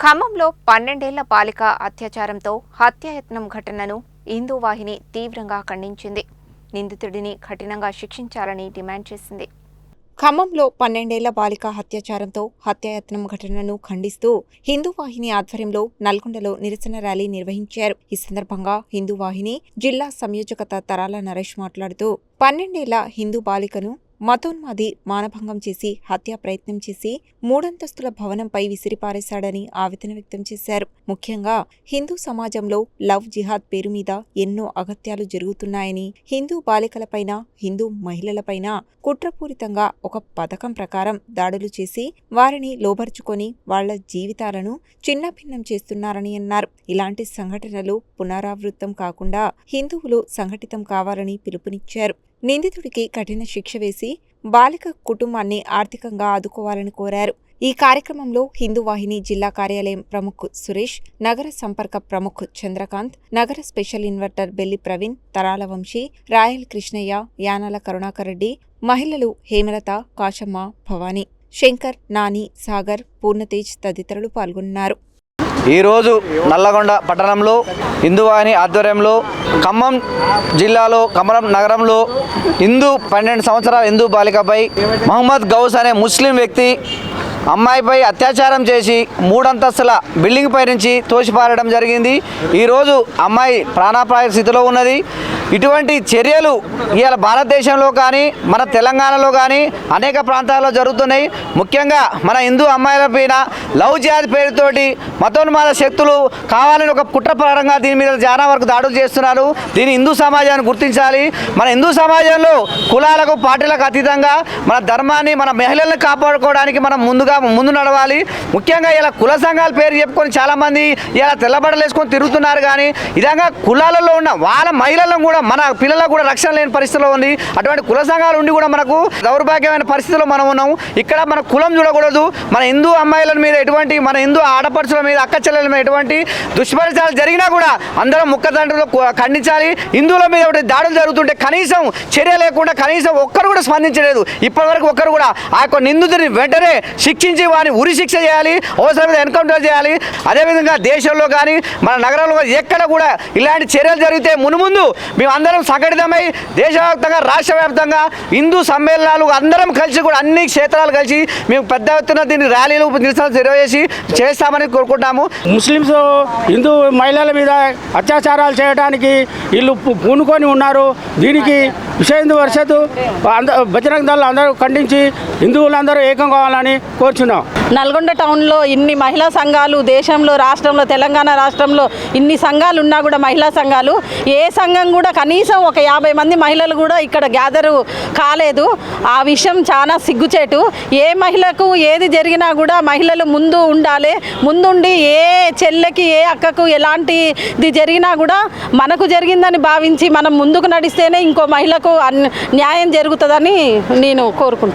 ఖమ్మంలో 12 ఏళ్ల బాలిక అత్యాచారంతో హత్యాయత్నం ఘటనను హిందూ వాహిని తీవ్రంగా ఖండించింది. నిందితుడిని కఠినంగా శిక్షించాలని డిమాండ్ చేసింది. ఖమ్మంలో 12 ఏళ్ల బాలిక అత్యాచారంతో హత్యాయత్నం ఘటనను ఖండిస్తూ హిందూ వాహిని ఆధ్వర్యంలో నల్గొండలో నిరసన ర్యాలీ నిర్వహించారు. ఈ సందర్భంగా హిందూ వాహిని జిల్లా సంయోజకత తరాల నరేష్ మాట్లాడుతూ 12 ఏళ్ల హిందూ బాలికను మతోన్మాది మానభంగం చేసి హత్యా ప్రయత్నం చేసి 3 అంతస్తుల భవనంపై విసిరిపారేశాడని ఆవేదన వ్యక్తం చేశారు. ముఖ్యంగా హిందూ సమాజంలో లవ్ జిహాద్ పేరు మీద ఎన్నో అగత్యాలు జరుగుతున్నాయని, హిందూ బాలికలపైన, హిందూ మహిళలపైన కుట్రపూరితంగా ఒక పథకం ప్రకారం దాడులు చేసి వారిని లోబర్చుకొని వాళ్ల జీవితాలను చిన్నభిన్నం చేస్తున్నారని అన్నారు. ఇలాంటి సంఘటనలు పునరావృతం కాకుండా హిందువులు సంఘటితం కావాలని పిలుపునిచ్చారు. నిందితుడికి కఠిన శిక్ష వేసి బాలిక కుటుంబాన్ని ఆర్థికంగా ఆదుకోవాలని కోరారు. ఈ కార్యక్రమంలో హిందూ వాహిని జిల్లా కార్యాలయం ప్రముఖ్ సురేష్, నగర సంపర్క ప్రముఖ్ చంద్రకాంత్, నగర స్పెషల్ ఇన్వర్టర్ బెల్లి ప్రవీణ్, తరాల వంశీ, రాయల్ కృష్ణయ్య, యానాల కరుణాకర్ రెడ్డి, మహిళలు హేమలత, కాశమ్మ, భవానీ, శంకర్, నాని, సాగర్, పూర్ణతేజ్ తదితరులు పాల్గొన్నారు. ఈరోజు నల్లగొండ పట్టణంలో హిందూ వాహిని ఆధ్వర్యంలో ఖమ్మం జిల్లాలో ఖమ్మం నగరంలో 12 సంవత్సరాల హిందూ బాలికపై మహమ్మద్ గౌస్ అనే ముస్లిం వ్యక్తి అమ్మాయిపై అత్యాచారం చేసి 3 అంతస్తుల బిల్డింగ్ పై నుంచి తోసిపారడం జరిగింది. ఈరోజు అమ్మాయి ప్రాణాపాయ స్థితిలో ఉన్నది. ఇటువంటి చర్యలు ఇవాళ భారతదేశంలో కానీ మన తెలంగాణలో కానీ అనేక ప్రాంతాల్లో జరుగుతున్నాయి. ముఖ్యంగా మన హిందూ అమ్మాయిల పైన లవ్ జిహాద్ పేరుతోటి మతోన్మాద శక్తులు కావాలని ఒక కుట్రపరంగా దీని మీద చాలా వరకు దాడులు చేస్తున్నారు. దీన్ని హిందూ సమాజాన్ని గుర్తించాలి. మన హిందూ సమాజంలో కులాలకు పార్టీలకు అతీతంగా మన ధర్మాన్ని, మన మహిళలను కాపాడుకోవడానికి మనం ముందు నడవాలి. ముఖ్యంగా ఇలా కుల సంఘాల పేరు చెప్పుకొని చాలామంది ఇలా తెల్లబడలు వేసుకొని తిరుగుతున్నారు. కానీ విధంగా కులాలలో ఉన్న వాళ్ళ మహిళలను కూడా మన పిల్లలకు కూడా రక్షణ లేని పరిస్థితిలో ఉంది. అటువంటి కుల సంఘాలు ఉండి కూడా మనకు దౌర్భాగ్యమైన పరిస్థితిలో మనం ఉన్నాం. ఇక్కడ మన కులం చూడకూడదు. మన హిందూ అమ్మాయిల మీద ఎటువంటి, మన హిందూ ఆడపడుచుల మీద, అక్క చెల్లెల మీద ఎటువంటి దుష్పరిచారాలు జరిగినా కూడా అందరం ముక్కదండ్రులు ఖండించాలి. హిందువుల మీద దాడులు జరుగుతుంటే కనీసం చర్య లేకుండా కనీసం ఒక్కరు కూడా స్పందించలేదు. ఇప్పటివరకు ఒక్కరు కూడా ఆ యొక్క నిందితుడిని వెంటనే శిక్షించి వారిని ఉరి శిక్ష చేయాలి, అవసరమైన ఎన్కౌంటర్ చేయాలి. అదేవిధంగా దేశంలో కానీ మన నగరంలో ఎక్కడ కూడా ఇలాంటి చర్యలు జరిగితే మునుముందు మేము అందరం సంఘటితమై దేశవ్యాప్తంగా, రాష్ట్ర వ్యాప్తంగా హిందూ సమ్మేళనాలు అందరం కలిసి కూడా అన్ని క్షేత్రాలు కలిసి మేము పెద్ద ఎత్తున దీన్ని ర్యాలీలు, నిరసనలు నిర్వహించి చేస్తామని కోరుకుంటాము. ముస్లిమ్స్ హిందూ మహిళల మీద అత్యాచారాలు చేయడానికి వీళ్ళు పూనుకొని ఉన్నారు. దీనికి విశ్వ హిందూ పరిషత్ బజరంగ దళాలు అందరూ ఖండించి హిందువులందరూ ఏకం కావాలని కోరుచున్నాం. నల్గొండ టౌన్లో ఇన్ని మహిళా సంఘాలు, దేశంలో, రాష్ట్రంలో, తెలంగాణ రాష్ట్రంలో ఇన్ని సంఘాలు ఉన్నా కూడా మహిళా సంఘాలు ఏ సంఘం కూడా కనీసం ఒక 50 మంది మహిళలు కూడా ఇక్కడ గ్యాదరు కాలేదు. ఆ విషయం చాలా సిగ్గుచేటు. ఏ మహిళకు ఏది జరిగినా కూడా మహిళలు ముందు ఉండాలి. ముందుండి ఏ చెల్లెకి, ఏ అక్కకు ఎలాంటిది జరిగినా కూడా మనకు జరిగిందని భావించి మనం ముందుకు నడిస్తేనే ఇంకో మహిళకు న్యాయం జరుగుతుందని నేను కోరుకుంటున్నాను.